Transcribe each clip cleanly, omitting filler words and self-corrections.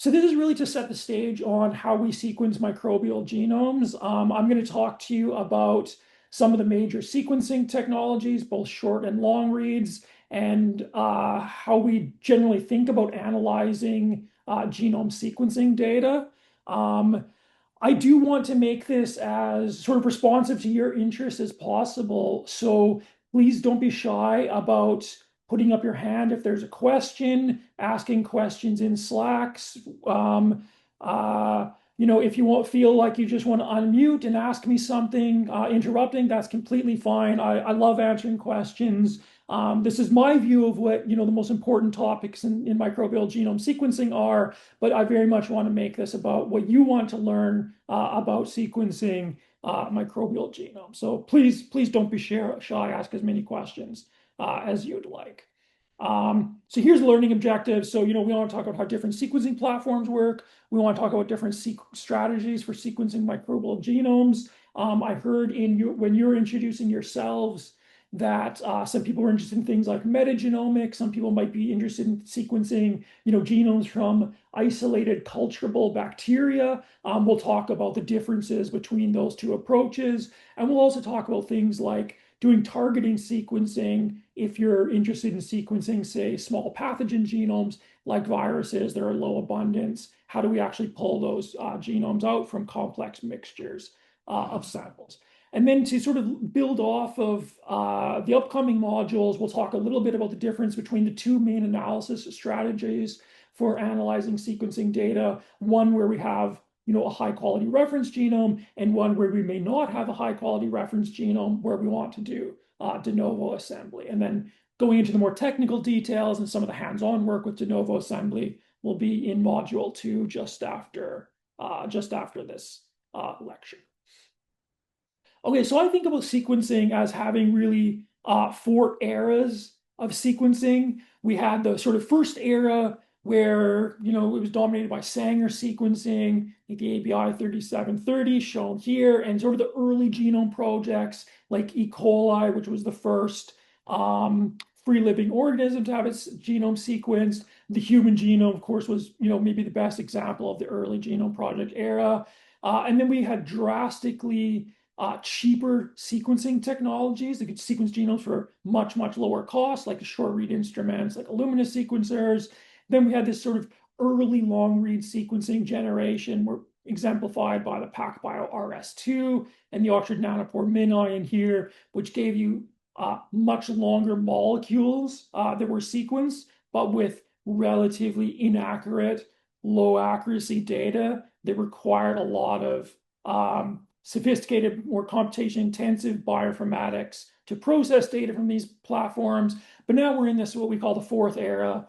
So this is really to set the stage on how we sequence microbial genomes. I'm going to talk to you about some of the major sequencing technologies, both short and long reads, and how we generally think about analyzing genome sequencing data. Um, I do want to make this as sort of responsive to your interests as possible. So please don't be shy about putting up your hand if there's a question, asking questions in Slacks. Um, uh, if you won't feel like you just want to unmute and ask me something, interrupting, that's completely fine. I love answering questions. This is my view of what, the most important topics in microbial genome sequencing are, but I very much want to make this about what you want to learn about sequencing microbial genome. So please don't be shy, ask as many questions as you'd like. So here's learning objectives. So, we want to talk about how different sequencing platforms work. We want to talk about different strategies for sequencing microbial genomes. I heard when you were introducing yourselves that some people were interested in things like metagenomics. Some people might be interested in sequencing, genomes from isolated culturable bacteria. We'll talk about the differences between those two approaches. And we'll also talk about things like doing targeting sequencing if you're interested in sequencing, say, small pathogen genomes like viruses that are low abundance. How do we actually pull those genomes out from complex mixtures of samples? And then to sort of build off of the upcoming modules, we'll talk a little bit about the difference between the two main analysis strategies for analyzing sequencing data. One where we have a high quality reference genome, and one where we may not have a high quality reference genome where we want to do de novo assembly. And then going into the more technical details and some of the hands-on work with de novo assembly will be in module 2 just after this lecture. Okay, so I think about sequencing as having really 4 eras of sequencing. We had the sort of first era where it was dominated by Sanger sequencing, like the ABI 3730 shown here, and sort of the early genome projects like E. coli, which was the first free living organism to have its genome sequenced. The human genome, of course, was maybe the best example of the early genome project era. And then we had drastically cheaper sequencing technologies that could sequence genomes for much lower cost, like the short read instruments, like Illumina sequencers. Then we had this sort of early long read sequencing generation, were exemplified by the PacBio RS2 and the Oxford Nanopore MinION here, which gave you much longer molecules that were sequenced, but with relatively inaccurate, low accuracy data that required a lot of sophisticated, more computation intensive bioinformatics to process data from these platforms. But now we're in this, what we call the 4th era,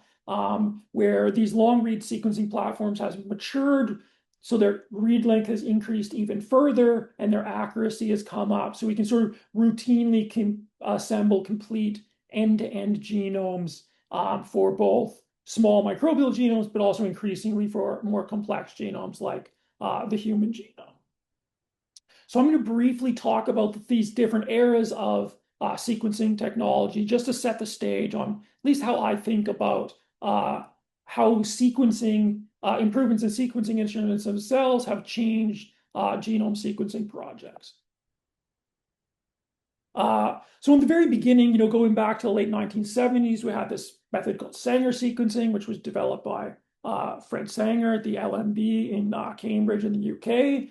where these long read sequencing platforms has matured, so their read length has increased even further and their accuracy has come up. So we can sort of routinely assemble complete end-to-end genomes for both small microbial genomes, but also increasingly for more complex genomes like the human genome. So I'm going to briefly talk about these different eras of sequencing technology just to set the stage on at least how I think about how sequencing, improvements in sequencing instruments themselves have changed genome sequencing projects. So in the very beginning, going back to the late 1970s, we had this method called Sanger sequencing, which was developed by Fred Sanger at the LMB in Cambridge in the UK.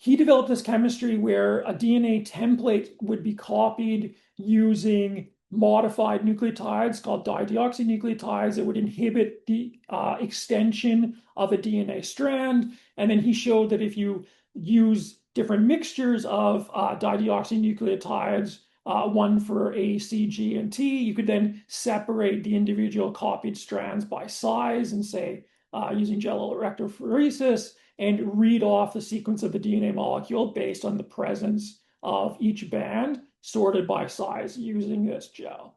He developed this chemistry where a DNA template would be copied using modified nucleotides called dideoxynucleotides that would inhibit the extension of a DNA strand. And then he showed that if you use different mixtures of dideoxynucleotides, one for A, C, G, and T, you could then separate the individual copied strands by size and say, using gel electrophoresis, and read off the sequence of the DNA molecule based on the presence of each band sorted by size using this gel.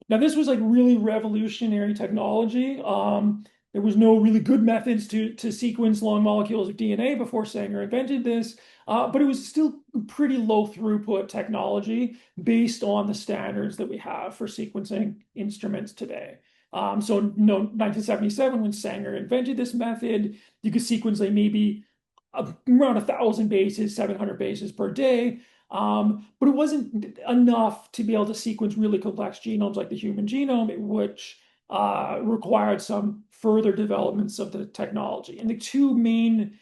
Now, this was like really revolutionary technology. There was no really good methods to sequence long molecules of DNA before Sanger invented this, but it was still pretty low throughput technology based on the standards that we have for sequencing instruments today. So 1977, when Sanger invented this method, you could sequence like maybe around 1,000 bases, 700 bases per day. But it wasn't enough to be able to sequence really complex genomes like the human genome, which required some further developments of the technology. And the two main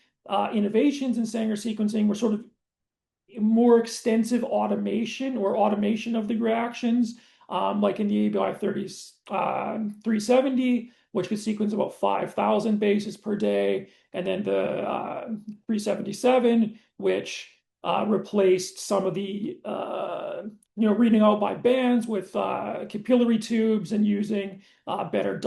innovations in Sanger sequencing were sort of more extensive automation of the reactions, like in the ABI 370, which could sequence about 5,000 bases per day, and then the 377, which replaced some of the reading out by bands with capillary tubes and using better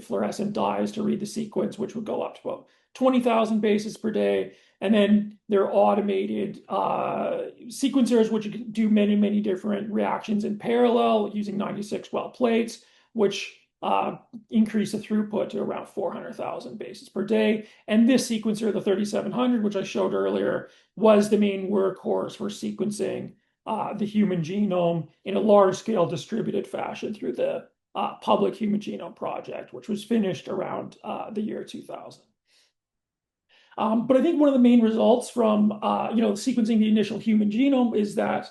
fluorescent dyes to read the sequence, which would go up to about 20,000 bases per day. And then there are automated sequencers, which can do many, many different reactions in parallel using 96 well plates, which increase the throughput to around 400,000 bases per day. And this sequencer, the 3700, which I showed earlier, was the main workhorse for sequencing the human genome in a large-scale distributed fashion through the Public Human Genome Project, which was finished around the year 2000. But I think one of the main results from sequencing the initial human genome is that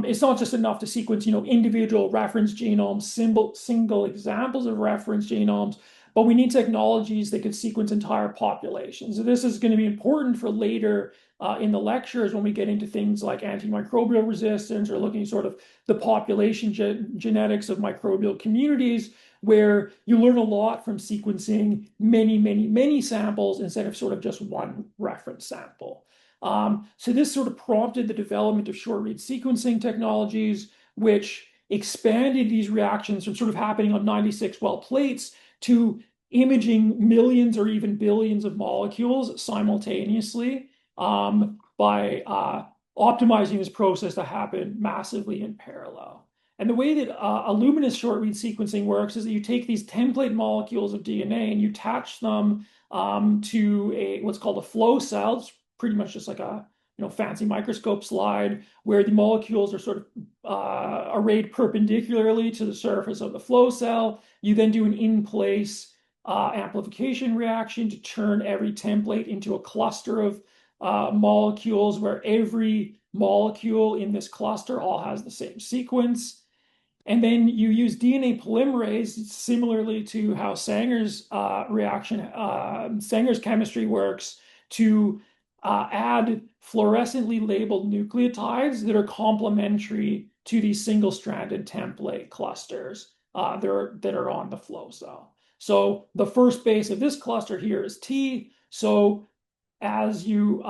it's not just enough to sequence individual reference genomes, single examples of reference genomes, but we need technologies that could sequence entire populations. So this is going to be important for later in the lectures when we get into things like antimicrobial resistance or looking sort of the population genetics of microbial communities, where you learn a lot from sequencing many, many, many samples instead of sort of just one reference sample. So this sort of prompted the development of short-read sequencing technologies, which expanded these reactions from sort of happening on 96 well plates to imaging millions or even billions of molecules simultaneously by optimizing this process to happen massively in parallel. And the way that Illumina's short-read sequencing works is that you take these template molecules of DNA and you attach them to what's called a flow cell. It's pretty much just like a fancy microscope slide where the molecules are sort of arrayed perpendicularly to the surface of the flow cell. You then do an in-place amplification reaction to turn every template into a cluster of molecules where every molecule in this cluster all has the same sequence. And then you use DNA polymerase, similarly to how Sanger's Sanger's chemistry works, to add fluorescently labeled nucleotides that are complementary to these single-stranded template clusters that are on the flow cell. So the first base of this cluster here is T. So as you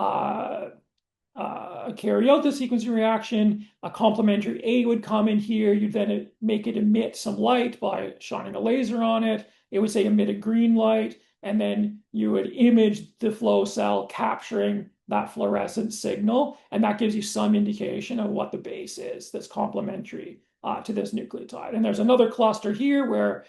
carry out the sequencing reaction, a complementary A would come in here. You'd then make it emit some light by shining a laser on it. It would say emit a green light, and then you would image the flow cell capturing that fluorescent signal, and that gives you some indication of what the base is that's complementary to this nucleotide. And there's another cluster here where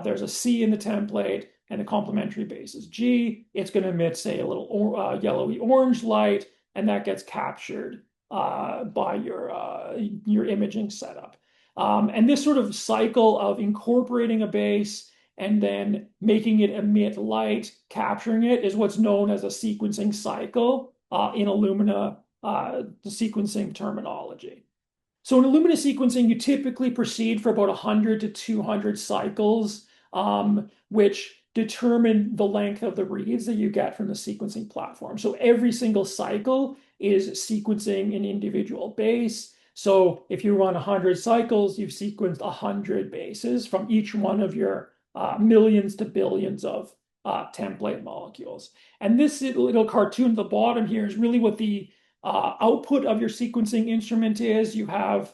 there's a C in the template, and the complementary base is G. It's going to emit, say, a little yellowy orange light, and that gets captured by your imaging setup. And this sort of cycle of incorporating a base and then making it emit light, capturing it, is what's known as a sequencing cycle in Illumina the sequencing terminology. So in Illumina sequencing, you typically proceed for about 100 to 200 cycles, which determine the length of the reads that you get from the sequencing platform. So every single cycle is sequencing an individual base. So if you run 100 cycles, you've sequenced 100 bases from each one of your millions to billions of template molecules. And this little cartoon at the bottom here is really what the output of your sequencing instrument is. You have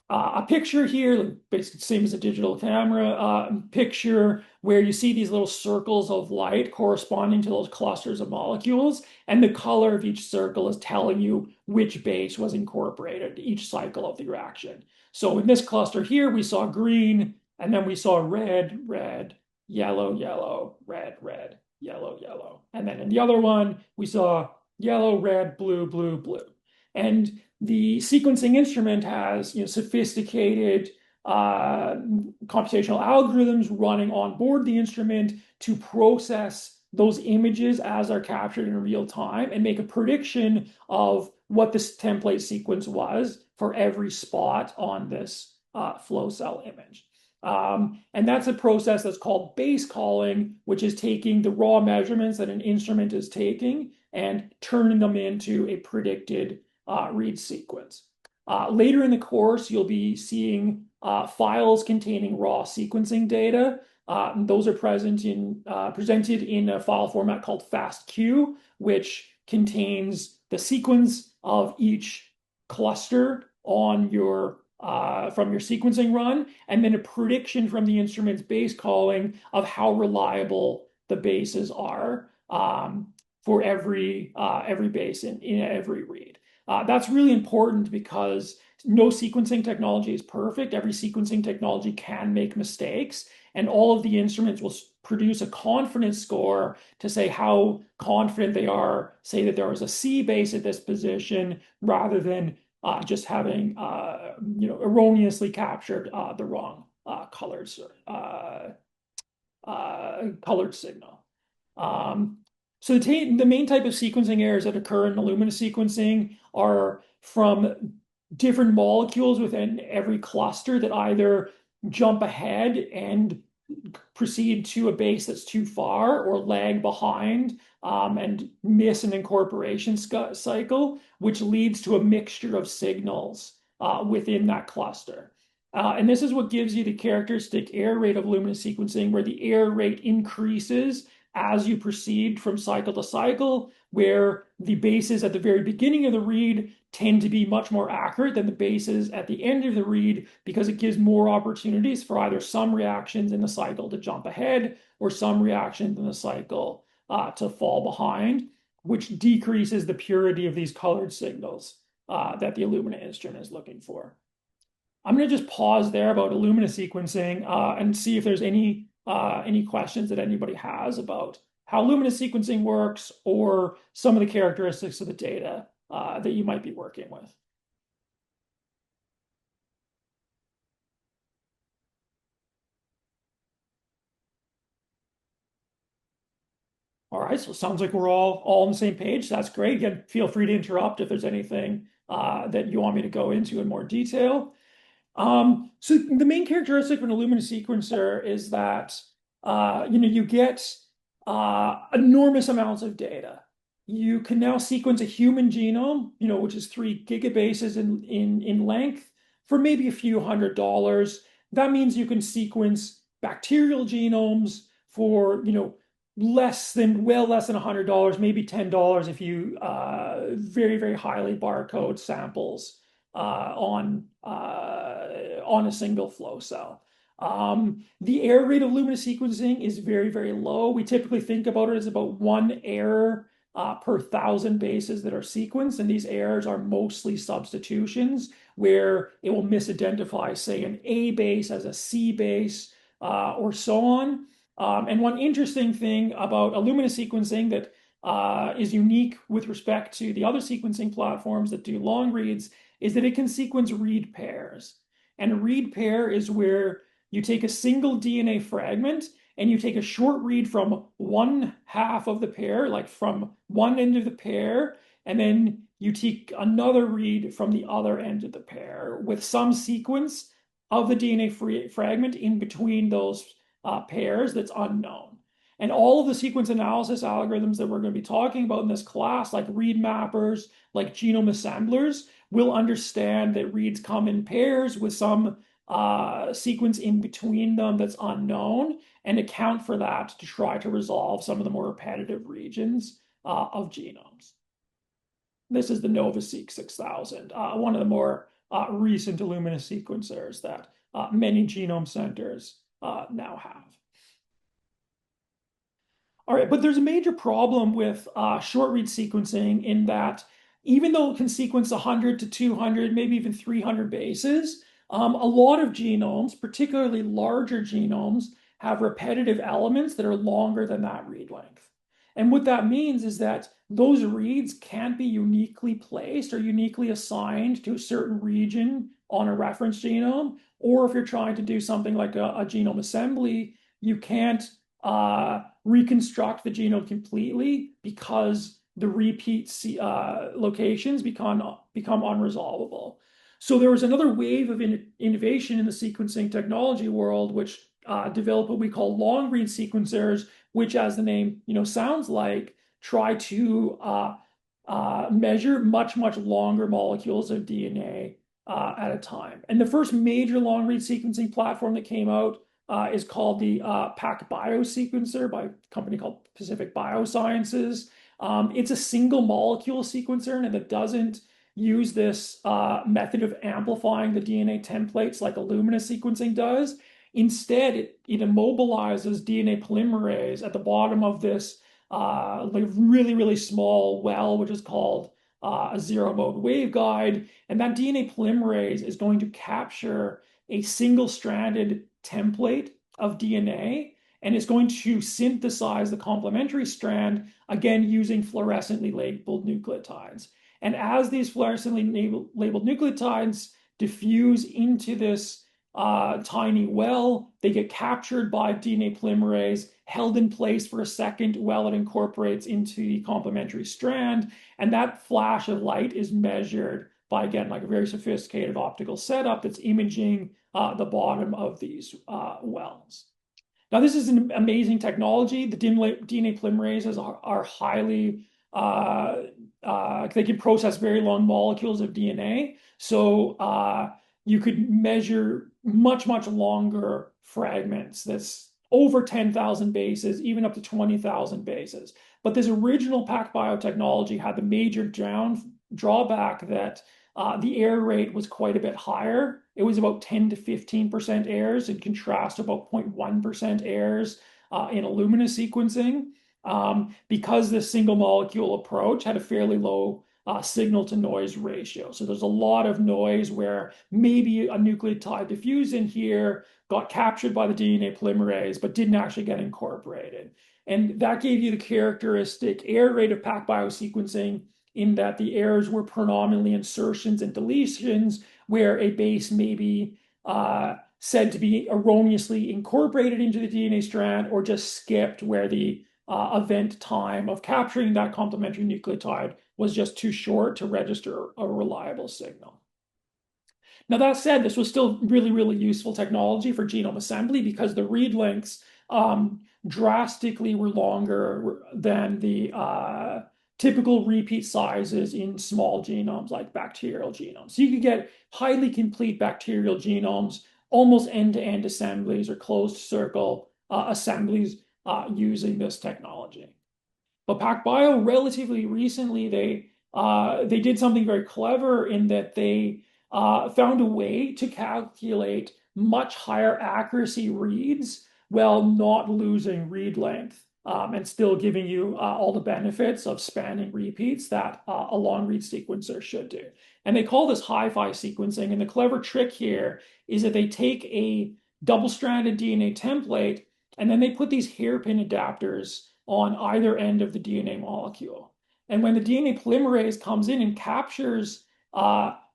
a picture here, basically the same as a digital camera picture, where you see these little circles of light corresponding to those clusters of molecules, and the color of each circle is telling you which base was incorporated each cycle of the reaction. So in this cluster here, we saw green, and then we saw red, red, yellow, yellow, red, red, yellow, yellow. And then in the other one, we saw yellow, red, blue, blue, blue. And the sequencing instrument has sophisticated computational algorithms running on board the instrument to process those images as they're captured in real time and make a prediction of what this template sequence was for every spot on this flow cell image. And that's a process that's called base calling, which is taking the raw measurements that an instrument is taking and turning them into a predicted read sequence. Later in the course, you'll be seeing files containing raw sequencing data. Those are presented in a file format called FASTQ, which contains the sequence of each cluster on your from your sequencing run, and then a prediction from the instrument's base calling of how reliable the bases are for every base in every read. That's really important because no sequencing technology is perfect. Every sequencing technology can make mistakes, and all of the instruments will produce a confidence score to say how confident they are, say that there was a C base at this position, rather than just having erroneously captured the wrong colored signal. So the main type of sequencing errors that occur in Illumina sequencing are from different molecules within every cluster that either jump ahead and proceed to a base that's too far, or lag behind and miss an incorporation cycle, which leads to a mixture of signals within that cluster. And this is what gives you the characteristic error rate of Illumina sequencing, where the error rate increases as you proceed from cycle to cycle, where the bases at the very beginning of the read tend to be much more accurate than the bases at the end of the read, because it gives more opportunities for either some reactions in the cycle to jump ahead or some reactions in the cycle to fall behind, which decreases the purity of these colored signals that the Illumina instrument is looking for. I'm going to just pause there about Illumina sequencing and see if there's any questions that anybody has about how Illumina sequencing works or some of the characteristics of the data that you might be working with. All right, so it sounds like we're all on the same page. That's great. Again, feel free to interrupt if there's anything that you want me to go into in more detail. So the main characteristic of an Illumina sequencer is that you get enormous amounts of data. You can now sequence a human genome, which is 3 gigabases in length, for maybe a few $100s. That means you can sequence bacterial genomes for less than $100, maybe $10 if you very, very highly barcode samples on a single flow cell. The error rate of Illumina sequencing is very, very low. We typically think about it as about 1 error per 1,000 bases that are sequenced, and these errors are mostly substitutions, where it will misidentify, say, an A base as a C base, or so on. And one interesting thing about Illumina sequencing that is unique with respect to the other sequencing platforms that do long reads is that it can sequence read pairs. And a read pair is where you take a single DNA fragment and you take a short read from one half of the pair, like from one end of the pair, and then you take another read from the other end of the pair with some sequence of the DNA fragment in between those pairs that's unknown. And all of the sequence analysis algorithms that we're going to be talking about in this class, like read mappers, like genome assemblers, will understand that reads come in pairs with some sequence in between them that's unknown, and account for that to try to resolve some of the more repetitive regions of genomes. This is the NovaSeq 6000, one of the more recent Illumina sequencers that many genome centers now have. All right, but there's a major problem with short read sequencing in that even though it can sequence 100 to 200, maybe even 300 bases, a lot of genomes, particularly larger genomes, have repetitive elements that are longer than that read length. And what that means is that those reads can't be uniquely placed or uniquely assigned to a certain region on a reference genome. Or if you're trying to do something like a genome assembly, you can't reconstruct the genome completely because the repeat locations become unresolvable. So there was another wave of innovation in the sequencing technology world, which developed what we call long-read sequencers, which, as the name sounds like, try to measure much longer molecules of DNA at a time. And the first major long-read sequencing platform that came out is called the PacBio sequencer by a company called Pacific Biosciences. It's a single molecule sequencer, and it doesn't use this method of amplifying the DNA templates like Illumina sequencing does. Instead, it immobilizes DNA polymerase at the bottom of this like really small well, which is called a zero-mode waveguide. And that DNA polymerase is going to capture a single-stranded template of DNA, and it's going to synthesize the complementary strand, again, using fluorescently labeled nucleotides. And as these fluorescently labeled nucleotides diffuse into this tiny well, they get captured by DNA polymerase, held in place for a second while it incorporates into the complementary strand. And that flash of light is measured by, again, like a very sophisticated optical setup that's imaging the bottom of these wells. Now, this is an amazing technology. The DNA polymerases are highly, they can process very long molecules of DNA. So you could measure much longer fragments that's over 10,000 bases, even up to 20,000 bases. But this original PacBio technology had the major drawback that the error rate was quite a bit higher. It was about 10 to 15% errors, in contrast to about 0.1% errors in Illumina sequencing, because this single molecule approach had a fairly low signal to noise ratio. So there's a lot of noise where maybe a nucleotide diffused in here, got captured by the DNA polymerase, but didn't actually get incorporated. And that gave you the characteristic error rate of PacBio sequencing, in that the errors were predominantly insertions and deletions, where a base may be said to be erroneously incorporated into the DNA strand, or just skipped, where the event time of capturing that complementary nucleotide was just too short to register a reliable signal. Now, that said, this was still really useful technology for genome assembly, because the read lengths drastically were longer than the typical repeat sizes in small genomes like bacterial genomes. So you could get highly complete bacterial genomes, almost end-to-end assemblies or closed circle assemblies using this technology. But PacBio, relatively recently, they did something very clever, in that they found a way to calculate much higher accuracy reads while not losing read length, and still giving you all the benefits of spanning repeats that a long read sequencer should do. And they call this hi-fi sequencing. And the clever trick here is that they take a double-stranded DNA template, and then they put these hairpin adapters on either end of the DNA molecule. And when the DNA polymerase comes in and captures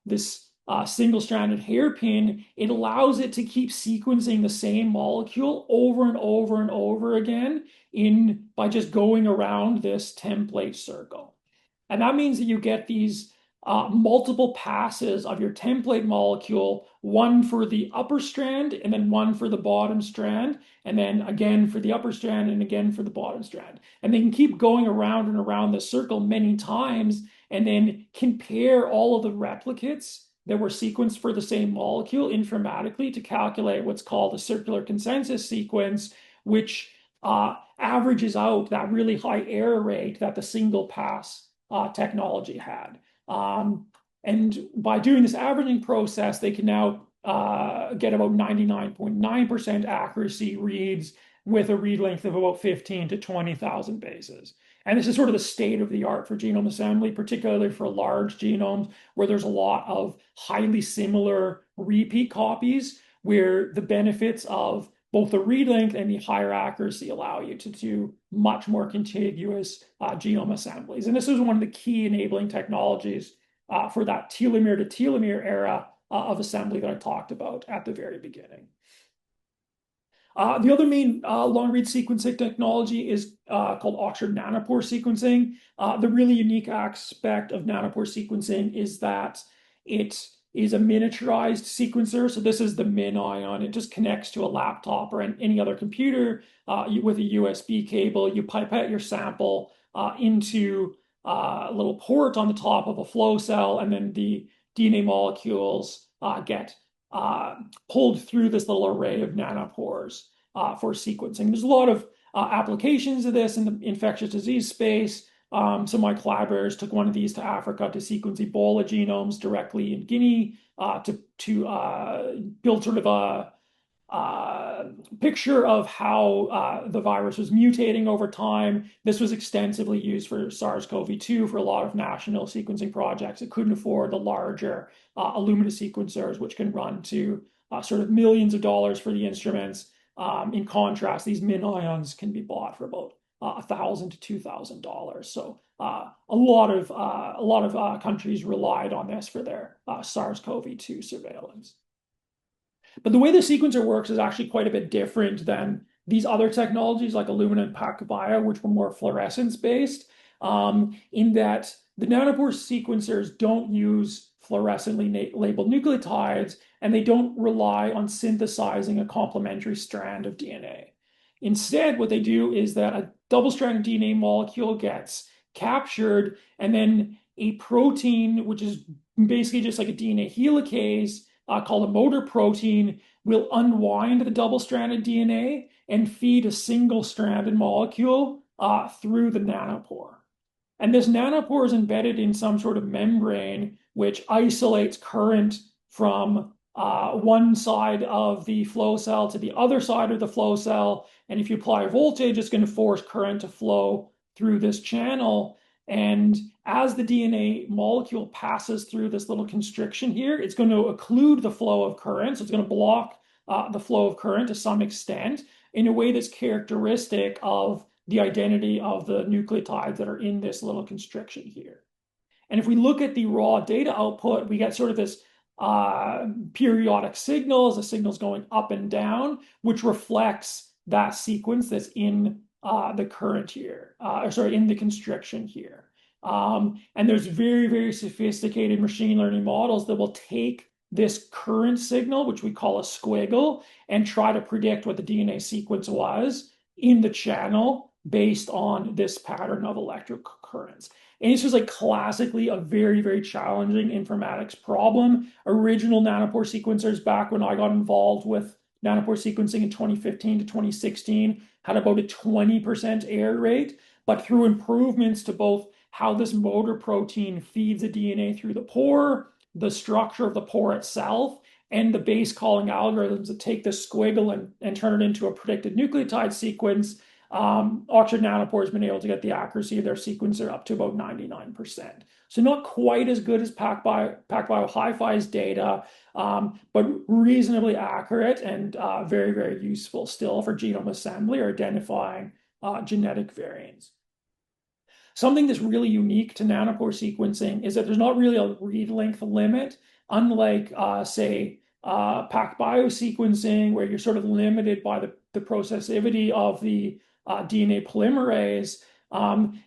this single-stranded hairpin, it allows it to keep sequencing the same molecule over and over again by just going around this template circle. And that means that you get these multiple passes of your template molecule, one for the upper strand and then one for the bottom strand, and then again for the upper strand and again for the bottom strand. And they can keep going around and around the circle many times, and then compare all of the replicates that were sequenced for the same molecule informatically to calculate what's called a circular consensus sequence, which averages out that really high error rate that the single pass technology had. And by doing this averaging process, they can now get about 99.9% accuracy reads with a read length of about 15 to 20,000 bases. And this is sort of the state of the art for genome assembly, particularly for large genomes where there's a lot of highly similar repeat copies, where the benefits of both the read length and the higher accuracy allow you to do much more contiguous genome assemblies. And this is one of the key enabling technologies for that telomere to telomere era of assembly that I talked about at the very beginning. The other main long-read sequencing technology is called Oxford nanopore sequencing. The really unique aspect of nanopore sequencing is that it is a miniaturized sequencer. So this is the MinION. It just connects to a laptop or any other computer with a USB cable. You pipette your sample into a little port on the top of a flow cell, and then the DNA molecules get pulled through this little array of nanopores for sequencing. There's a lot of applications of this in the infectious disease space. Some of my collaborators took one of these to Africa to sequence Ebola genomes directly in Guinea to build sort of a picture of how the virus was mutating over time. This was extensively used for SARS-CoV-2 for a lot of national sequencing projects that couldn't afford the larger Illumina sequencers, which can run to sort of millions of dollars for the instruments. In contrast, these MinIONs can be bought for about $1,000 to $2,000. So a lot of countries relied on this for their SARS-CoV-2 surveillance. But the way the sequencer works is actually quite a bit different than these other technologies like Illumina and PacBio, which were more fluorescence-based, in that the nanopore sequencers don't use fluorescently labeled nucleotides, and they don't rely on synthesizing a complementary strand of DNA. Instead, what they do is that a double-stranded DNA molecule gets captured, and then a protein, which is basically just like a DNA helicase, called a motor protein, will unwind the double-stranded DNA and feed a single-stranded molecule through the nanopore. And this nanopore is embedded in some sort of membrane which isolates current from one side of the flow cell to the other side of the flow cell. And if you apply a voltage, it's going to force current to flow through this channel. And as the DNA molecule passes through this little constriction here, it's going to occlude the flow of current. So it's going to block the flow of current to some extent in a way that's characteristic of the identity of the nucleotides that are in this little constriction here. And if we look at the raw data output, we get sort of this periodic signals, the signals going up and down, which reflects that sequence that's in the current here, in the constriction here. And there's very, very sophisticated machine learning models that will take this current signal, which we call a squiggle, and try to predict what the DNA sequence was in the channel based on this pattern of electric currents. And this was like classically a very, very challenging informatics problem. Original nanopore sequencers back when I got involved with nanopore sequencing in 2015 to 2016 had about a 20% error rate, but through improvements to both how this motor protein feeds the DNA through the pore, the structure of the pore itself, and the base calling algorithms that take this squiggle and turn it into a predicted nucleotide sequence, Oxford Nanopore has been able to get the accuracy of their sequencer up to about 99%. So not quite as good as PacBio Hi-Fi's data, but reasonably accurate and very, very useful still for genome assembly or identifying genetic variants. Something that's really unique to nanopore sequencing is that there's not really a read length limit, unlike, say, PacBio sequencing, where you're sort of limited by the processivity of the DNA polymerase.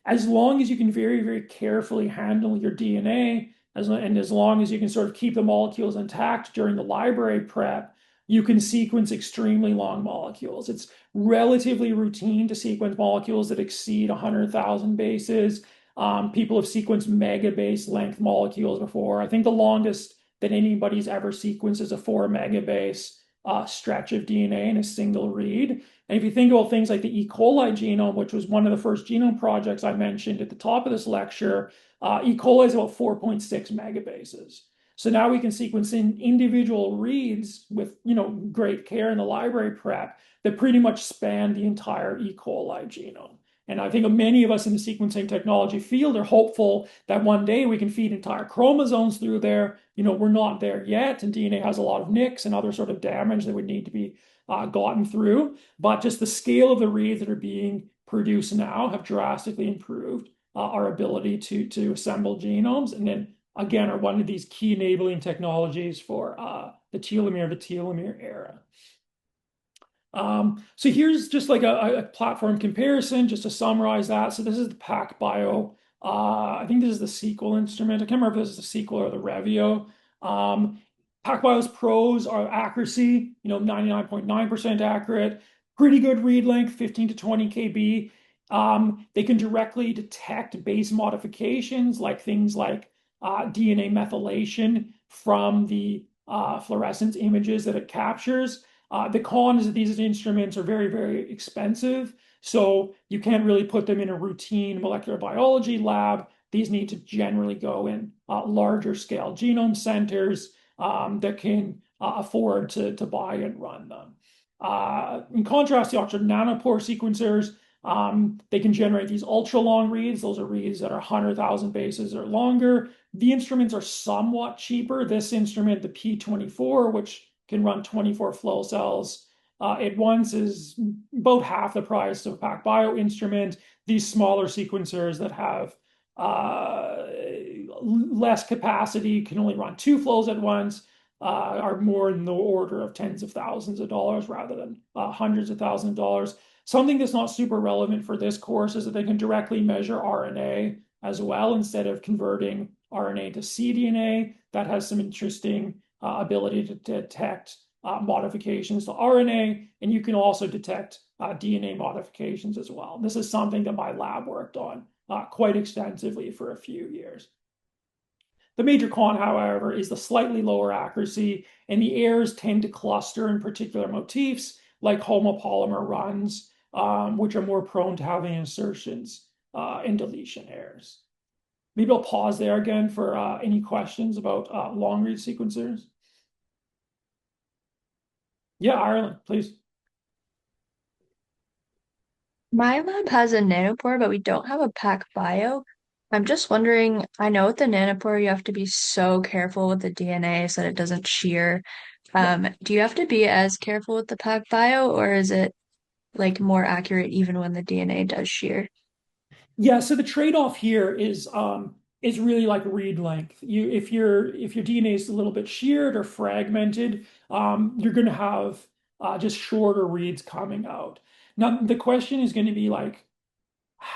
As long as you can very, very carefully handle your DNA, and as long as you can sort of keep the molecules intact during the library prep, you can sequence extremely long molecules. It's relatively routine to sequence molecules that exceed 100,000 bases. People have sequenced megabase length molecules before. I think the longest that anybody's ever sequenced is a 4 megabase stretch of DNA in a single read. And if you think about things like the E. coli genome, which was one of the first genome projects I mentioned at the top of this lecture, E. coli is about 4.6 megabases. So now we can sequence in individual reads with great care in the library prep that pretty much span the entire E. coli genome. And I think many of us in the sequencing technology field are hopeful that one day we can feed entire chromosomes through there. We're not there yet, and DNA has a lot of nicks and other sort of damage that would need to be gotten through, but just the scale of the reads that are being produced now have drastically improved our ability to assemble genomes, and then again are one of these key enabling technologies for the telomere era. So here's just like a platform comparison, just to summarize that. So this is the PacBio. I think this is the Sequel instrument. I can't remember if this is the Sequel or the Revio. PacBio's pros are accuracy, 99.9% accurate, pretty good read length, 15 to 20 kb. They can directly detect base modifications, like things like DNA methylation from the fluorescence images that it captures. The con is that these instruments are very, very expensive, so you can't really put them in a routine molecular biology lab. These need to generally go in larger scale genome centers that can afford to buy and run them. In contrast, the Oxford nanopore sequencers, they can generate these ultra long reads. Those are reads that are 100,000 bases or longer. The instruments are somewhat cheaper. This instrument, the P24, which can run 24 flow cells at once, is about half the price of a PacBio instrument. These smaller sequencers that have less capacity, can only run 2 flows at once, are more in the order of tens of thousands of dollars rather than hundreds of thousands of dollars. Something that's not super relevant for this course is that they can directly measure RNA as well instead of converting RNA to cDNA. That has some interesting ability to detect modifications to RNA, and you can also detect DNA modifications as well. This is something that my lab worked on quite extensively for a few years. The major con, however, is the slightly lower accuracy, and the errors tend to cluster in particular motifs like homopolymer runs, which are more prone to having insertions and deletion errors. Maybe I'll pause there again for any questions about long read sequencers. Yeah, Ireland, please. My lab has a nanopore, but we don't have a PacBio. I'm just wondering, I know with the nanopore you have to be so careful with the DNA so that it doesn't shear. Yeah. Do you have to be as careful with the PacBio, or is it like more accurate even when the DNA does shear? Yeah, so the trade-off here is really like read length. If your DNA is a little bit sheared or fragmented, you're going to have just shorter reads coming out. Now the question is going to be like,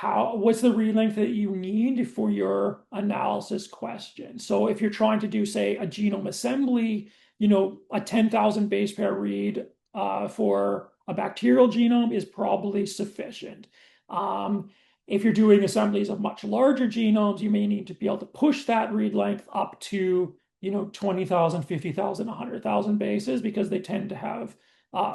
what's the read length that you need for your analysis question? So if you're trying to do, say, a genome assembly, a 10,000 base pair read for a bacterial genome is probably sufficient. If you're doing assemblies of much larger genomes, you may need to be able to push that read length up to 20,000, 50,000, 100,000 bases, because they tend to have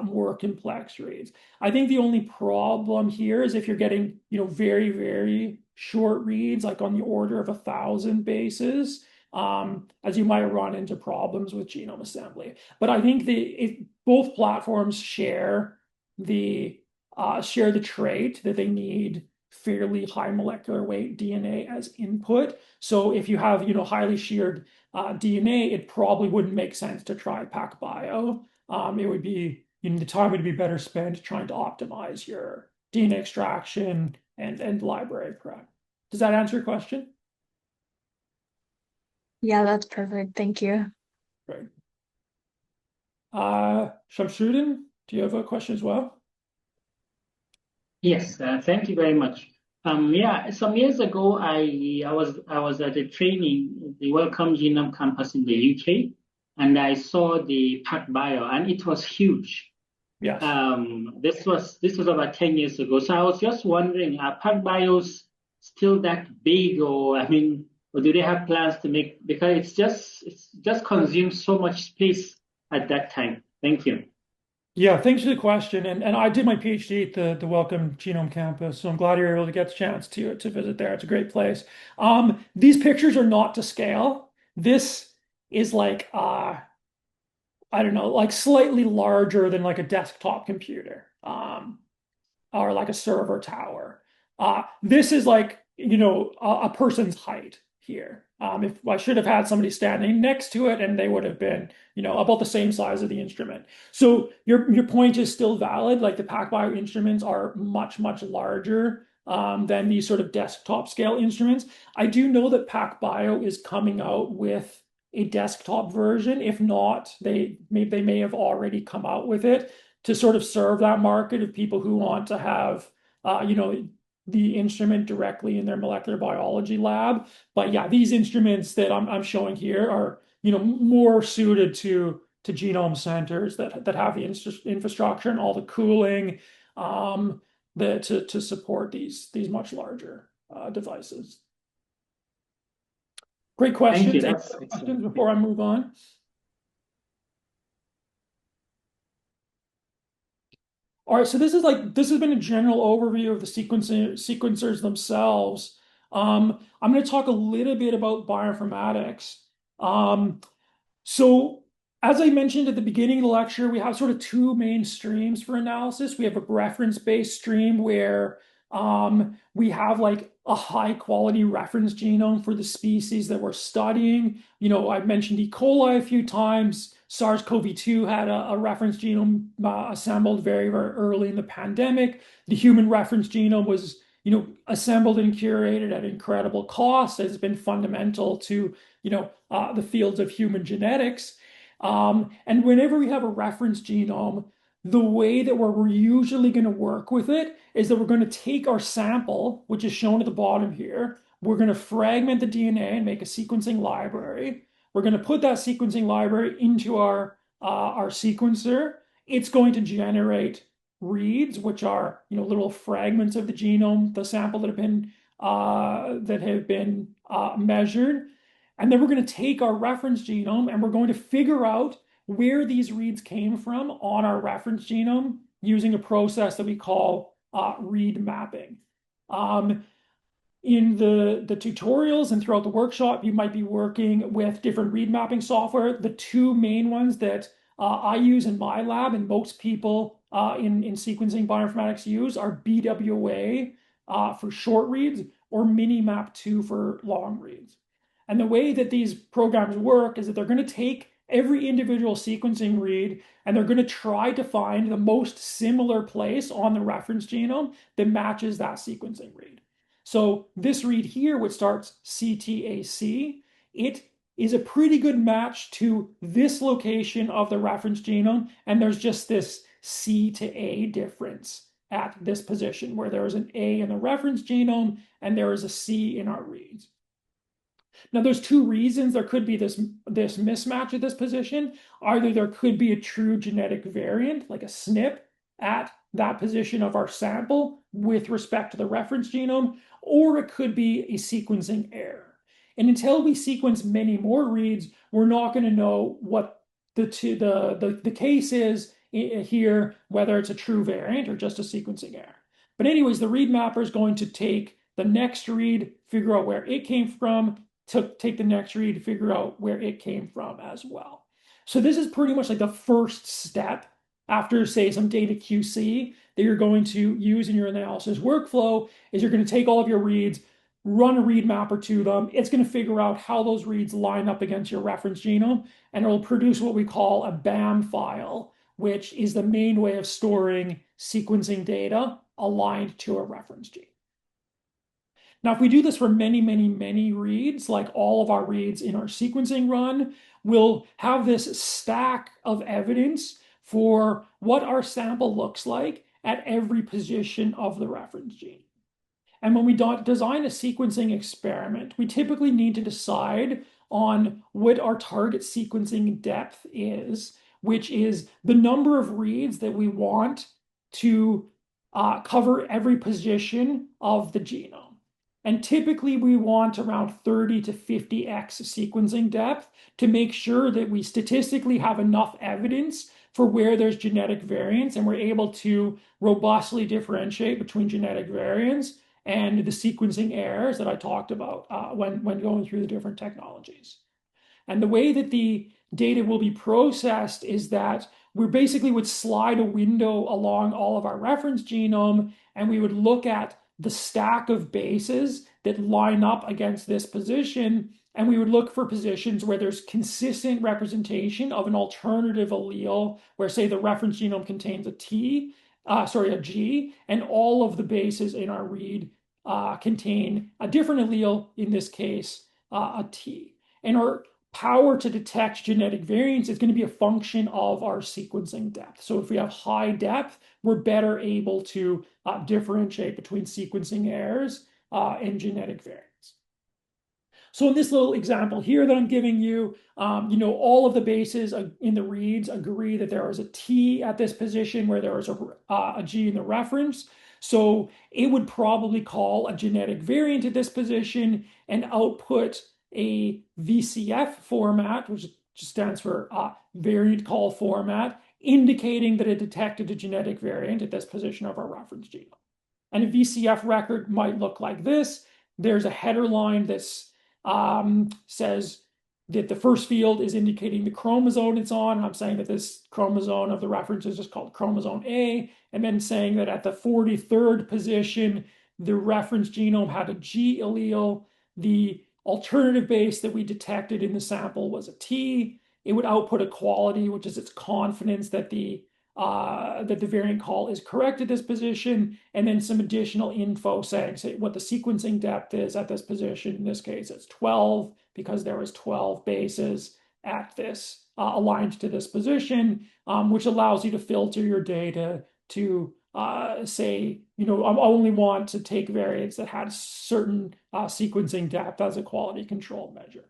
more complex reads. I think the only problem here is if you're getting, very, very short reads, like on the order of 1,000 bases, as you might run into problems with genome assembly. But I think if both platforms share the trait that they need fairly high molecular weight DNA as input. So if you have, highly sheared DNA, it probably wouldn't make sense to try PacBio. It would be, the time would be better spent trying to optimize your DNA extraction and library prep. Does that answer your question? Yeah, that's perfect. Thank you. Right. Shamsuddin, do you have a question as well? Yes, thank you very much. Yeah, some years ago, I was at a training, the Welcome Genome campus in the UK, and I saw the PacBio, and it was huge. Yes. This was about 10 years ago. So I was just wondering, are PacBios still that big, or I mean, or do they have plans to make, because it's just consumed so much space at that time. Thank you. Yeah, thanks for the question. And I did my PhD at the Welcome Genome campus, so I'm glad you're able to get the chance to visit there. It's a great place. These pictures are not to scale. This is like I don't know, like slightly larger than like a desktop computer, or like a server tower. This is like, a person's height here. If I should have had somebody standing next to it, and they would have been, about the same size of the instrument. So your point is still valid. Like the PacBio instruments are much, much larger than these sort of desktop scale instruments. I do know that PacBio is coming out with a desktop version. If not, they may have already come out with it to sort of serve that market of people who want to have, the instrument directly in their molecular biology lab. But yeah, these instruments that I'm showing here are, more suited to genome centers that have the infrastructure and all the cooling to support these much larger devices. Great Thank you. questions. Any That's other questions excellent. before I move on? All right, so this has been a general overview of the sequencers themselves. I'm going to talk a little bit about bioinformatics. So, as I mentioned at the beginning of the lecture, we have sort of two main streams for analysis. We have a reference-based stream where we have like a high-quality reference genome for the species that we're studying. I've mentioned E. coli a few times. SARS-CoV-2 had a reference genome assembled very, very early in the pandemic. The human reference genome was, assembled and curated at incredible cost. It's been fundamental to the fields of human genetics. And whenever we have a reference genome, the way that we're usually going to work with it is that we're going to take our sample, which is shown at the bottom here. We're going to fragment the DNA and make a sequencing library. We're going to put that sequencing library into our sequencer. It's going to generate reads, which are little fragments of the genome, the sample that have been measured. And then we're going to take our reference genome and we're going to figure out where these reads came from on our reference genome using a process that we call read mapping. In the tutorials and throughout the workshop, you might be working with different read mapping software. The two main ones that I use in my lab and most people in sequencing bioinformatics use are BWA for short reads or Minimap2 for long reads. And the way that these programs work is that they're going to take every individual sequencing read and they're going to try to find the most similar place on the reference genome that matches that sequencing read. So this read here, which starts CTAC, it is a pretty good match to this location of the reference genome, and there's just this C to A difference at this position where there is an A in the reference genome and there is a C in our reads. Now, there's two reasons there could be this mismatch at this position. Either there could be a true genetic variant, like a SNP, at that position of our sample with respect to the reference genome, or it could be a sequencing error. And until we sequence many more reads, we're not going to know what the case is here, whether it's a true variant or just a sequencing error. But anyways, the read mapper is going to take the next read, figure out where it came from, take the next read to figure out where it came from as well. So this is pretty much like the first step after, say, some data QC that you're going to use in your analysis workflow is you're going to take all of your reads, run a read mapper to them. It's going to figure out how those reads line up against your reference genome, and it'll produce what we call a BAM file, which is the main way of storing sequencing data aligned to a reference gene. Now, if we do this for many, many, many reads, like all of our reads in our sequencing run, we'll have this stack of evidence for what our sample looks like at every position of the reference gene. And when we design a sequencing experiment, we typically need to decide on what our target sequencing depth is, which is the number of reads that we want to cover every position of the genome. And typically we want around 30 to 50x sequencing depth to make sure that we statistically have enough evidence for where there's genetic variance and we're able to robustly differentiate between genetic variants and the sequencing errors that I talked about when going through the different technologies. And the way that the data will be processed is that we basically would slide a window along all of our reference genome and we would look at the stack of bases that line up against this position, and we would look for positions where there's consistent representation of an alternative allele, where say the reference genome contains a G, and all of the bases in our read contain a different allele, in this case, a T. And our power to detect genetic variants is going to be a function of our sequencing depth. So if we have high depth, we're better able to differentiate between sequencing errors and genetic variants. So in this little example here that I'm giving you, all of the bases in the reads agree that there is a T at this position where there is a G in the reference. So it would probably call a genetic variant at this position and output a VCF format, which just stands for variant call format, indicating that it detected a genetic variant at this position of our reference genome. And a VCF record might look like this. There's a header line that says that the first field is indicating the chromosome it's on. I'm saying that this chromosome of the reference is just called chromosome A, and then saying that at the 43rd position, the reference genome had a G allele. The alternative base that we detected in the sample was a T. It would output a quality, which is its confidence that the variant call is correct at this position, and then some additional info saying what the sequencing depth is at this position. In this case, it's 12 because there was 12 bases at this aligned to this position, which allows you to filter your data to say, I only want to take variants that had certain sequencing depth as a quality control measure.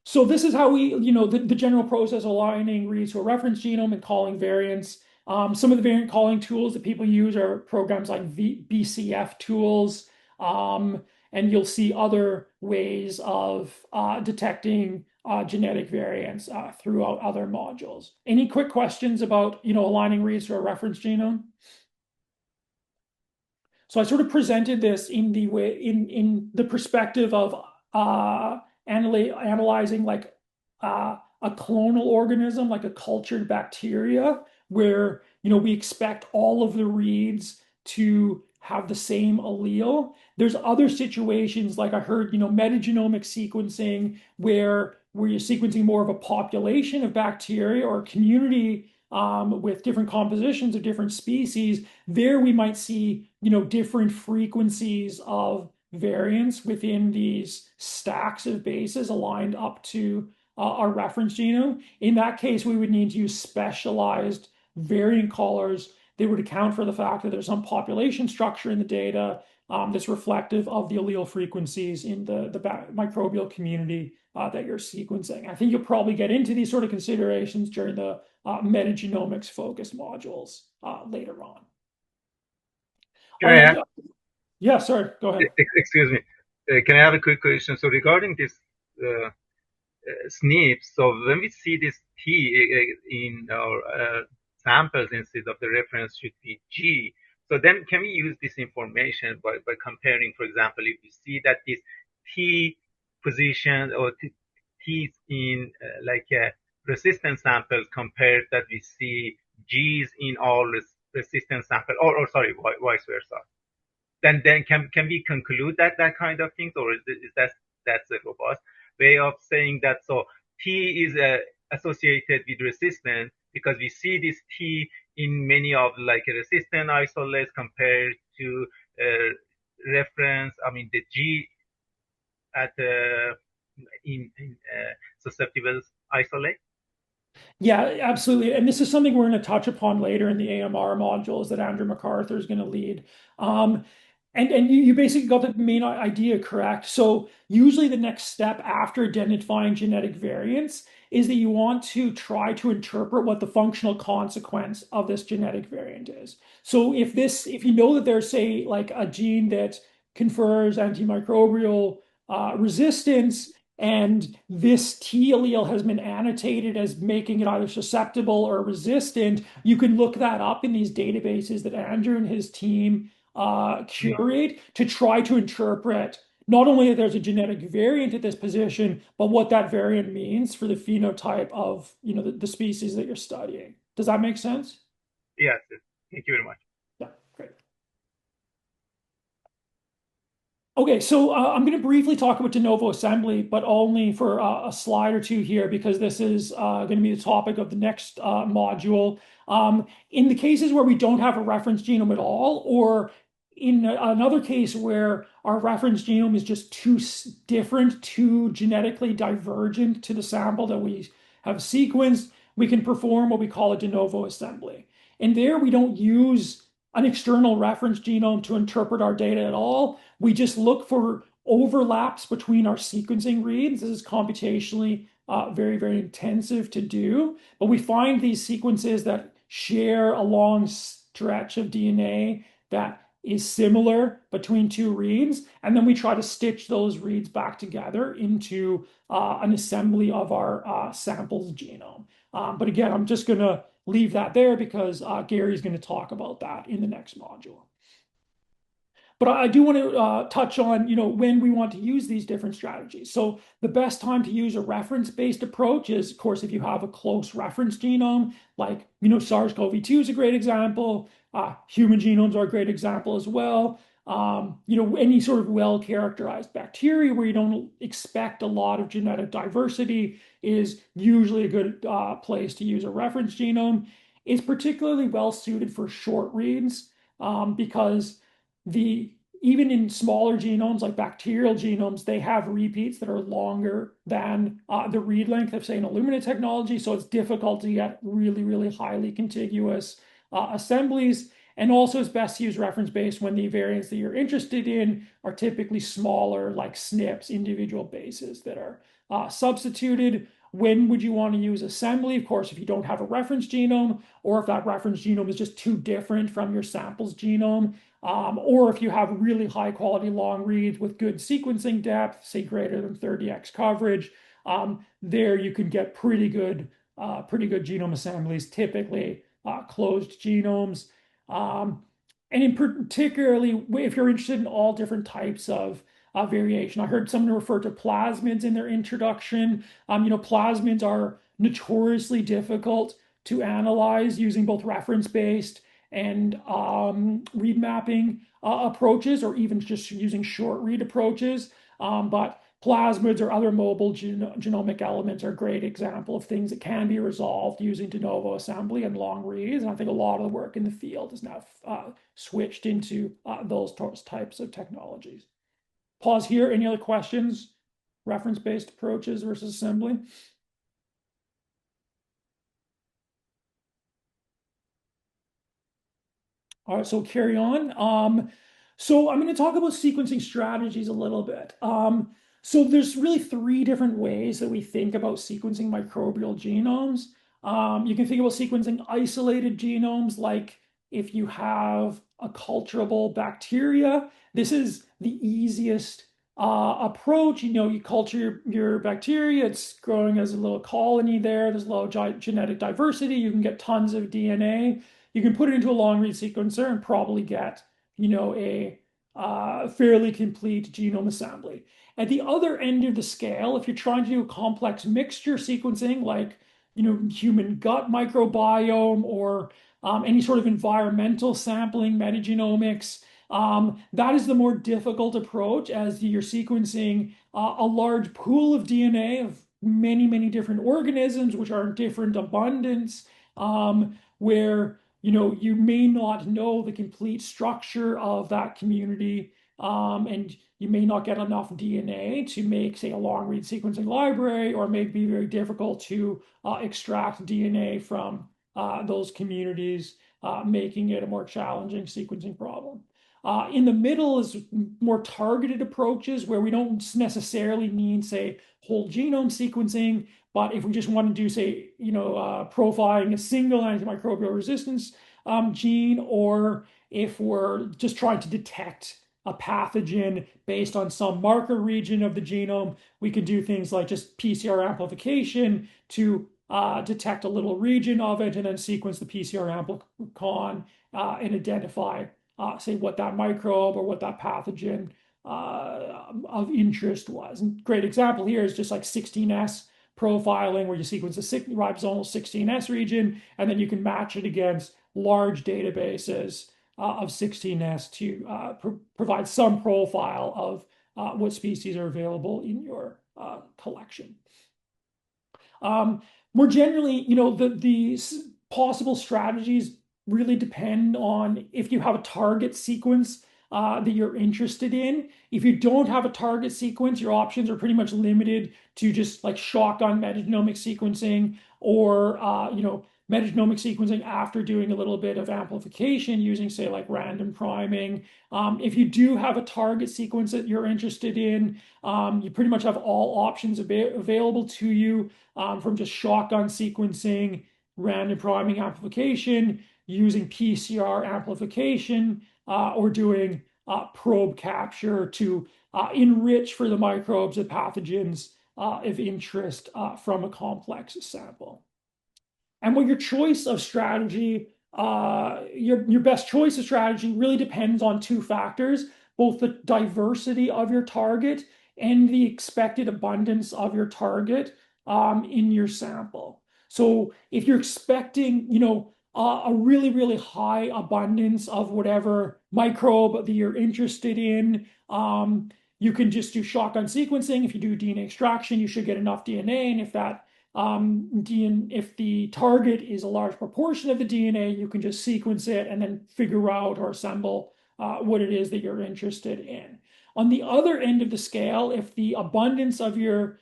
So this is how we, the general process aligning reads to a reference genome and calling variants. Some of the variant calling tools that people use are programs like BCF tools, and you'll see other ways of detecting genetic variants throughout other modules. Any quick questions about, aligning reads to a reference genome? So I sort of presented this in the perspective of analyzing like a clonal organism, like a cultured bacteria, where we expect all of the reads to have the same allele. There's other situations, like I heard, metagenomic sequencing, where you're sequencing more of a population of bacteria or a community with different compositions of different species. There we might see, different frequencies of variants within these stacks of bases aligned up to our reference genome. In that case, we would need to use specialized variant callers. They would account for the fact that there's some population structure in the data that's reflective of the allele frequencies in the microbial community that you're sequencing. I think you'll probably get into these sort of considerations during the metagenomics focused modules later on. Can I ask, Yeah, sorry, go ahead. excuse me. Can I have a quick question? So regarding this SNP, so when we see this T in our samples instead of the reference should be G, so then can we use this information by comparing, for example, if you see that this T position or T's in like a resistant samples compared that we see G's in all resistant samples, or sorry, vice versa. Then can we conclude that kind of things, or is that's a robust way of saying that? So T is associated with resistance because we see this T in many of like a resistant isolates compared to reference. I mean the G at in susceptible isolate. Yeah, absolutely. And this is something we're going to touch upon later in the AMR modules that Andrew MacArthur is going to lead. And you basically got the main idea correct. So usually the next step after identifying genetic variants is that you want to try to interpret what the functional consequence of this genetic variant is. So if you know that there's, say, like a gene that confers antimicrobial resistance, and this T allele has been annotated as making it either susceptible or resistant, you can look that up in these databases that Andrew and his team curate to try to interpret not only that there's a genetic variant at this position, but what that variant means for the phenotype of the species that you're studying. Does that make sense? Yes. Thank you very much. Yeah, great. Okay, so I'm going to briefly talk about de novo assembly, but only for a slide or two here because this is going to be the topic of the next module. In the cases where we don't have a reference genome at all, or in another case where our reference genome is just too different, too genetically divergent to the sample that we have sequenced, we can perform what we call a de novo assembly. And there we don't use an external reference genome to interpret our data at all. We just look for overlaps between our sequencing reads. This is computationally very, very intensive to do, but we find these sequences that share a long stretch of DNA that is similar between two reads, and then we try to stitch those reads back together into an assembly of our sample's genome. But again, I'm just going to leave that there because Gary's going to talk about that in the next module. But I do want to touch on, when we want to use these different strategies. So the best time to use a reference-based approach is, of course, if you have a close reference genome, like, SARS-CoV-2 is a great example. Human genomes are a great example as well. Any sort of well-characterized bacteria where you don't expect a lot of genetic diversity is usually a good place to use a reference genome. It's particularly well suited for short reads because even in smaller genomes like bacterial genomes, they have repeats that are longer than the read length of, say, an Illumina technology. So it's difficult to get really, really highly contiguous assemblies. And also it's best to use reference-based when the variants that you're interested in are typically smaller, like SNPs, individual bases that are substituted. When would you want to use assembly? Of course, if you don't have a reference genome, or if that reference genome is just too different from your sample's genome, or if you have really high quality long reads with good sequencing depth, say greater than 30x coverage, there you can get pretty good genome assemblies, typically closed genomes. And in particularly, if you're interested in all different types of variation, I heard someone refer to plasmids in their introduction. Plasmids are notoriously difficult to analyze using both reference-based and read mapping approaches, or even just using short read approaches. But plasmids or other mobile genomic elements are a great example of things that can be resolved using de novo assembly and long reads. And I think a lot of the work in the field is now switched into those types of technologies. Pause here. Any other questions? Reference-based approaches versus assembly? All right, so carry on. So I'm going to talk about sequencing strategies a little bit. So there's really three different ways that we think about sequencing microbial genomes. You can think about sequencing isolated genomes, like if you have a culturable bacteria. This is the easiest approach. You culture your bacteria, it's growing as a little colony there. There's low genetic diversity. You can get tons of DNA. You can put it into a long read sequencer and probably get, a fairly complete genome assembly. At the other end of the scale, if you're trying to do complex mixture sequencing, like, human gut microbiome or any sort of environmental sampling, metagenomics, that is the more difficult approach, as you're sequencing a large pool of DNA of many, many different organisms, which are in different abundance, where you may not know the complete structure of that community, and you may not get enough DNA to make, say, a long read sequencing library, or it may be very difficult to extract DNA from those communities, making it a more challenging sequencing problem. In the middle is more targeted approaches where we don't necessarily need, say, whole genome sequencing, but if we just want to do, say, profiling a single antimicrobial resistance gene, or if we're just trying to detect a pathogen based on some marker region of the genome, we can do things like just PCR amplification to detect a little region of it and then sequence the PCR amplicon and identify, say, what that microbe or what that pathogen of interest was. And great example here is just like 16S profiling, where you sequence the ribosomal 16S region, and then you can match it against large databases of 16S to provide some profile of what species are available in your collection. More generally, the possible strategies really depend on if you have a target sequence that you're interested in. If you don't have a target sequence, your options are pretty much limited to just like shotgun metagenomic sequencing or metagenomic sequencing after doing a little bit of amplification using, say, like random priming. If you do have a target sequence that you're interested in, you pretty much have all options available to you, from just shotgun sequencing, random priming amplification, using PCR amplification, or doing probe capture to enrich for the microbes and pathogens of interest from a complex sample. And what your choice of strategy, your best choice of strategy really depends on two factors, both the diversity of your target and the expected abundance of your target in your sample. So if you're expecting, a really, really high abundance of whatever microbe that you're interested in, you can just do shotgun sequencing. If you do DNA extraction, you should get enough DNA. And if the target is a large proportion of the DNA, you can just sequence it and then figure out or assemble what it is that you're interested in. On the other end of the scale, if the abundance of your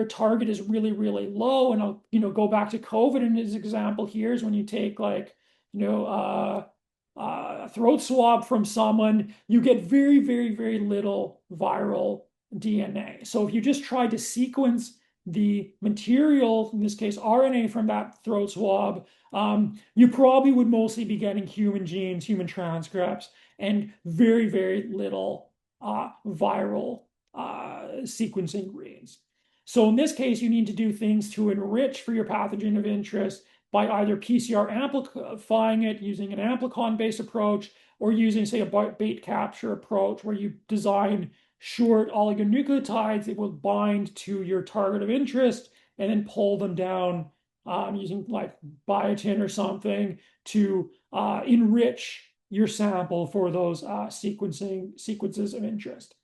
target is really, really low, and I'll go back to COVID in this example here, is when you take like a throat swab from someone, you get very, very, very little viral DNA. So if you just try to sequence the material, in this case RNA, from that throat swab, you probably would mostly be getting human genes, human transcripts, and very, very little viral sequencing reads. So in this case, you need to do things to enrich for your pathogen of interest by either PCR amplifying it using an amplicon-based approach, or using, say, a bait capture approach where you design short oligonucleotides that will bind to your target of interest and then pull them down using like biotin or something to enrich your sample for those sequences of interest.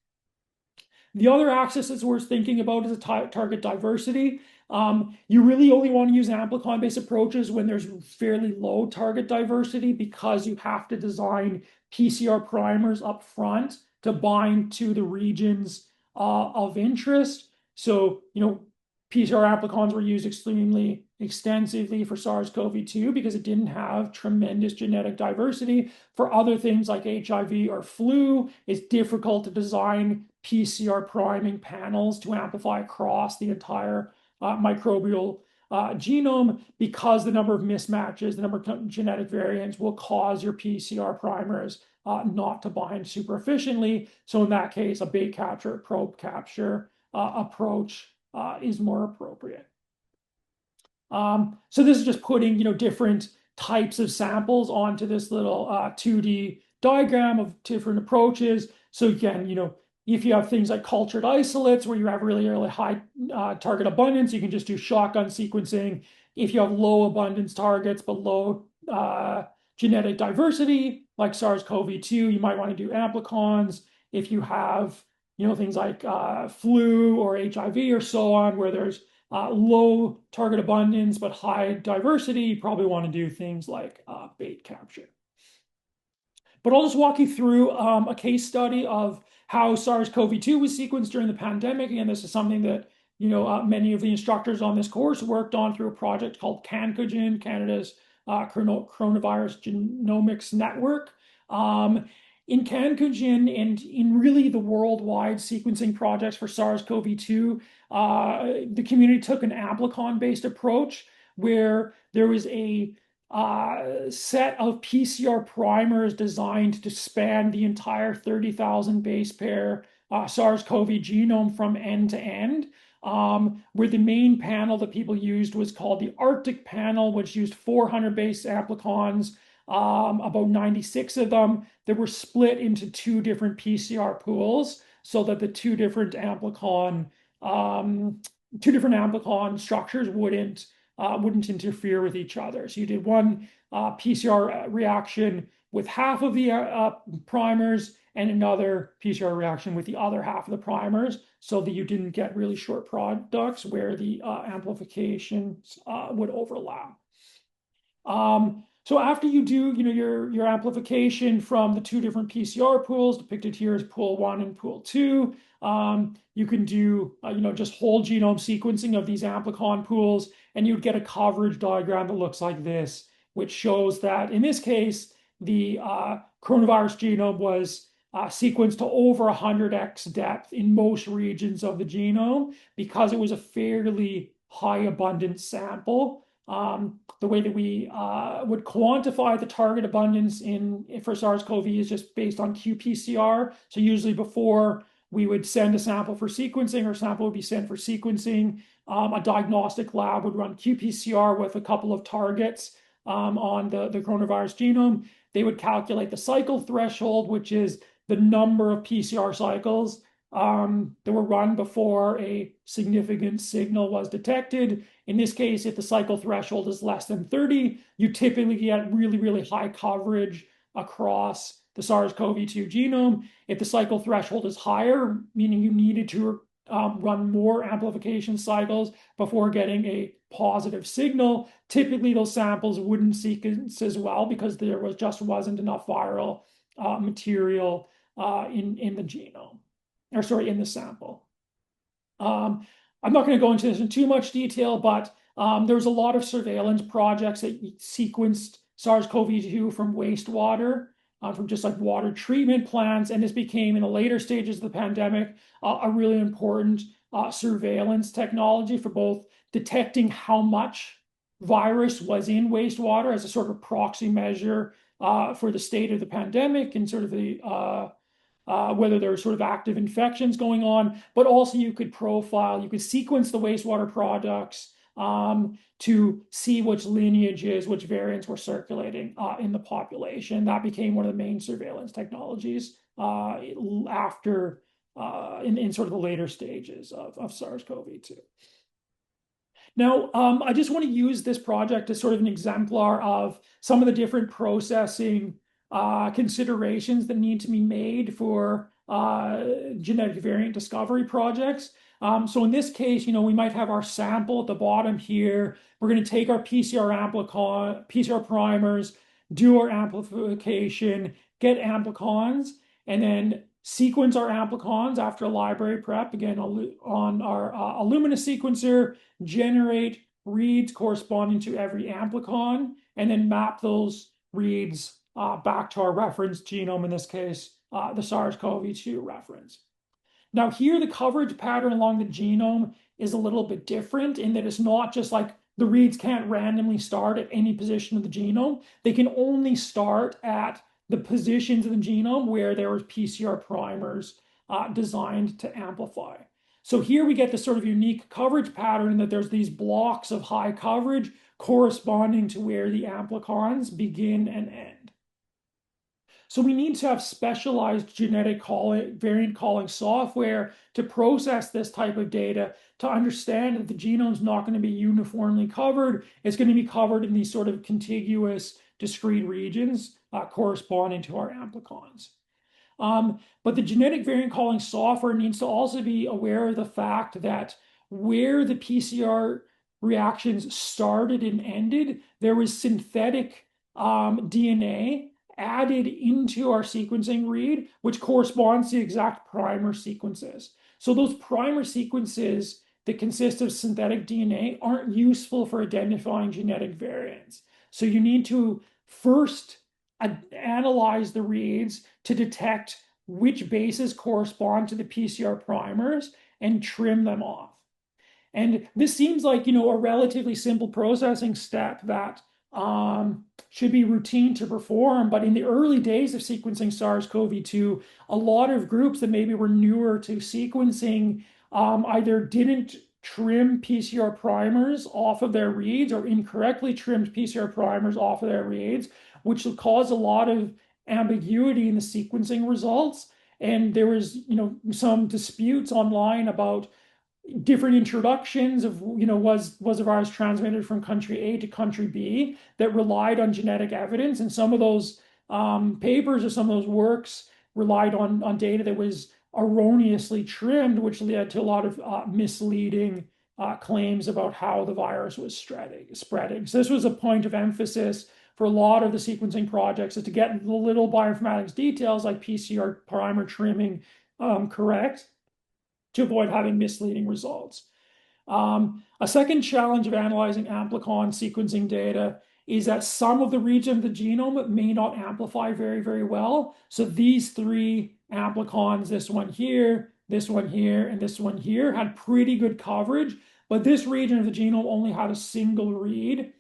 The other axis that's worth thinking about is target diversity. You really only want to use amplicon-based approaches when there's fairly low target diversity, because you have to design PCR primers up front to bind to the regions of interest. So, PCR amplicons were used extremely extensively for SARS-CoV-2 because it didn't have tremendous genetic diversity. For other things like HIV or flu, it's difficult to design PCR priming panels to amplify across the entire microbial genome, because the number of mismatches, the number of genetic variants will cause your PCR primers not to bind super efficiently. So in that case, a bait capture, probe capture approach is more appropriate. So this is just putting different types of samples onto this little 2D diagram of different approaches. So again, if you have things like cultured isolates where you have really, really high target abundance, you can just do shotgun sequencing. If you have low abundance targets but low genetic diversity, like SARS-CoV-2, you might want to do amplicons. If you have things like flu or HIV or so on, where there's low target abundance but high diversity, you probably want to do things like bait capture. But I'll just walk you through a case study of how SARS-CoV-2 was sequenced during the pandemic. And this is something that many of the instructors on this course worked on through a project called CanCoGen, Canada's Coronavirus Genomics Network. In CanCoGen and in really the worldwide sequencing projects for SARS-CoV-2, the community took an amplicon-based approach where there was a set of PCR primers designed to span the entire 30,000 base pair SARS-CoV genome from end to end, where the main panel that people used was called the Arctic panel, which used 400 base amplicons, about 96 of them that were split into two different PCR pools, so that the two different amplicon structures wouldn't interfere with each other. So you did one PCR reaction with half of the primers and another PCR reaction with the other half of the primers, so that you didn't get really short products where the amplifications would overlap. So after you do, your amplification from the two different PCR pools depicted here as pool 1 and pool 2, you can do, just whole genome sequencing of these amplicon pools, and you'd get a coverage diagram that looks like this, which shows that in this case, the coronavirus genome was sequenced to over 100x depth in most regions of the genome because it was a fairly high abundance sample. The way that we would quantify the target abundance for SARS-CoV is just based on qPCR. So usually before we would send a sample for sequencing, or sample would be sent for sequencing, a diagnostic lab would run qPCR with a couple of targets on the coronavirus genome. They would calculate the cycle threshold, which is the number of PCR cycles that were run before a significant signal was detected. In this case, if the cycle threshold is less than 30, you typically get really, really high coverage across the SARS-CoV-2 genome. If the cycle threshold is higher, meaning you needed to run more amplification cycles before getting a positive signal, typically those samples wouldn't sequence as well because there wasn't enough viral material in the genome, or sorry, in the sample. I'm not going to go into this in too much detail, but there was a lot of surveillance projects that sequenced SARS-CoV-2 from wastewater, from just like water treatment plants, and this became, in the later stages of the pandemic, a really important surveillance technology for both detecting how much virus was in wastewater as a sort of proxy measure for the state of the pandemic and sort of the whether there were sort of active infections going on, but also you could sequence the wastewater products to see which lineages, which variants were circulating in the population. That became one of the main surveillance technologies after in sort of the later stages of SARS-CoV-2. Now, I just want to use this project as sort of an exemplar of some of the different processing considerations that need to be made for genetic variant discovery projects. So in this case, we might have our sample at the bottom here. We're going to take our PCR primers, do our amplification, get amplicons, and then sequence our amplicons after a library prep, again, on our Illumina sequencer, generate reads corresponding to every amplicon, and then map those reads back to our reference genome, in this case, the SARS-CoV-2 reference. Now here, the coverage pattern along the genome is a little bit different in that it's not just like the reads can't randomly start at any position of the genome. They can only start at the positions of the genome where there was PCR primers designed to amplify. So here we get this sort of unique coverage pattern that there's these blocks of high coverage corresponding to where the amplicons begin and end. So we need to have specialized genetic variant calling software to process this type of data to understand that the genome's not going to be uniformly covered. It's going to be covered in these sort of contiguous, discrete regions corresponding to our amplicons. But the genetic variant calling software needs to also be aware of the fact that where the PCR reactions started and ended, there was synthetic DNA added into our sequencing read, which corresponds to the exact primer sequences. So those primer sequences that consist of synthetic DNA aren't useful for identifying genetic variants. So you need to first analyze the reads to detect which bases correspond to the PCR primers and trim them off. And this seems like, a relatively simple processing step that should be routine to perform. But in the early days of sequencing SARS-CoV-2, a lot of groups that maybe were newer to sequencing either didn't trim PCR primers off of their reads or incorrectly trimmed PCR primers off of their reads, which will cause a lot of ambiguity in the sequencing results. And there was, some disputes online about different introductions of, was a virus transmitted from country A to country B that relied on genetic evidence. And some of those papers or some of those works relied on data that was erroneously trimmed, which led to a lot of misleading claims about how the virus was spreading. So this was a point of emphasis for a lot of the sequencing projects, is to get the little bioinformatics details like PCR primer trimming correct to avoid having misleading results. A second challenge of analyzing amplicon sequencing data is that some of the region of the genome may not amplify very, very well. So these three amplicons, this one here, this one here, and this one here, had pretty good coverage, but this region of the genome only had a single read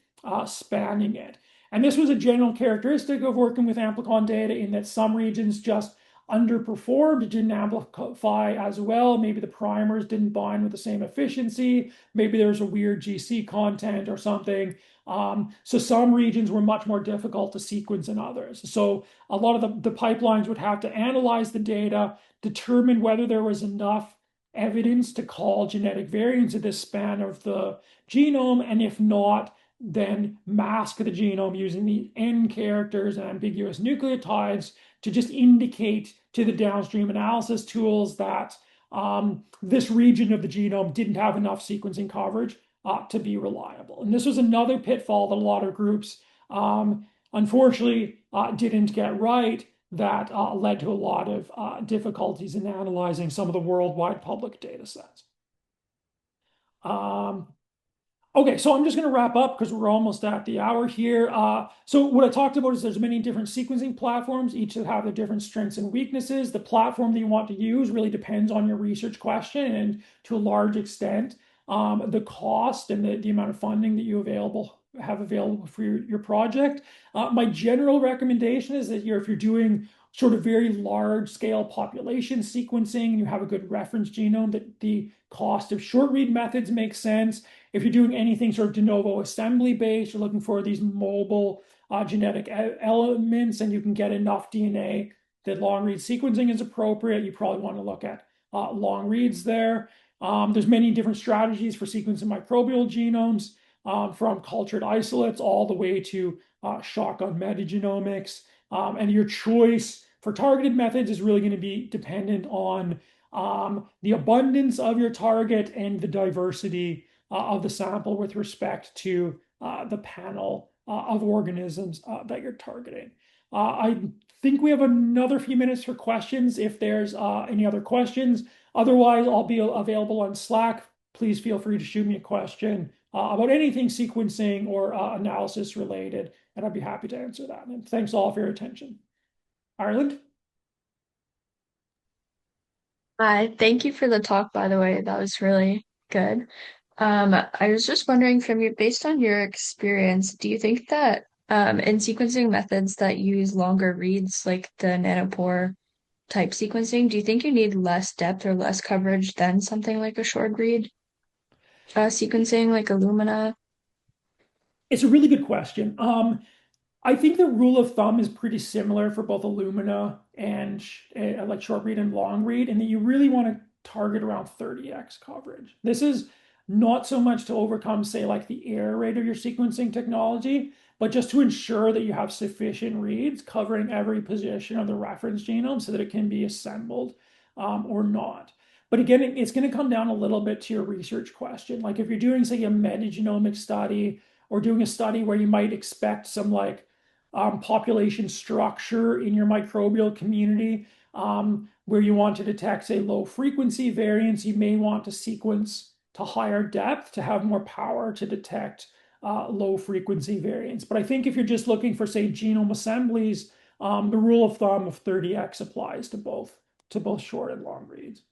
spanning it. And this was a general characteristic of working with amplicon data, in that some regions just underperformed, didn't amplify as well. Maybe the primers didn't bind with the same efficiency. Maybe there was a weird GC content or something. So some regions were much more difficult to sequence than others. So a lot of the pipelines would have to analyze the data, determine whether there was enough evidence to call genetic variants at this span of the genome, and if not, then mask the genome using the N characters and ambiguous nucleotides to just indicate to the downstream analysis tools that this region of the genome didn't have enough sequencing coverage to be reliable. And this was another pitfall that a lot of groups unfortunately didn't get right, that led to a lot of difficulties in analyzing some of the worldwide public data sets. Okay, so I'm just going to wrap up because we're almost at the hour here. So what I talked about is there's many different sequencing platforms, each that have their different strengths and weaknesses. The platform that you want to use really depends on your research question, and to a large extent, the cost and the amount of funding that you have available for your project. My general recommendation is that if you're doing sort of very large scale population sequencing and you have a good reference genome, that the cost of short read methods makes sense. If you're doing anything sort of de novo assembly based, you're looking for these mobile genetic elements, and you can get enough DNA that long read sequencing is appropriate, you probably want to look at long reads there. There's many different strategies for sequencing microbial genomes, from cultured isolates all the way to shotgun metagenomics. And your choice for targeted methods is really going to be dependent on the abundance of your target and the diversity of the sample with respect to the panel of organisms that you're targeting. I think we have another few minutes for questions if there's any other questions. Otherwise, I'll be available on Slack. Please feel free to shoot me a question about anything sequencing or analysis related, and I'd be happy to answer that. And thanks all for your attention. Ireland? Hi, thank you for the talk, by the way. That was really good. I was just wondering from you, based on your experience, do you think that in sequencing methods that use longer reads, like the nanopore type sequencing, do you think you need less depth or less coverage than something like a short read sequencing like Illumina? It's a really good question. I think the rule of thumb is pretty similar for both Illumina and like short read and long read, and that you really want to target around 30x coverage. This is not so much to overcome, say, like the error rate of your sequencing technology, but just to ensure that you have sufficient reads covering every position of the reference genome so that it can be assembled or not. But again, it's going to come down a little bit to your research question. Like if you're doing, say, a metagenomic study, or doing a study where you might expect some like population structure in your microbial community, where you want to detect, say, low frequency variants, you may want to sequence to higher depth to have more power to detect low frequency variants. But I think if you're just looking for, say, genome assemblies, the rule of thumb of 30x applies to both short and long reads.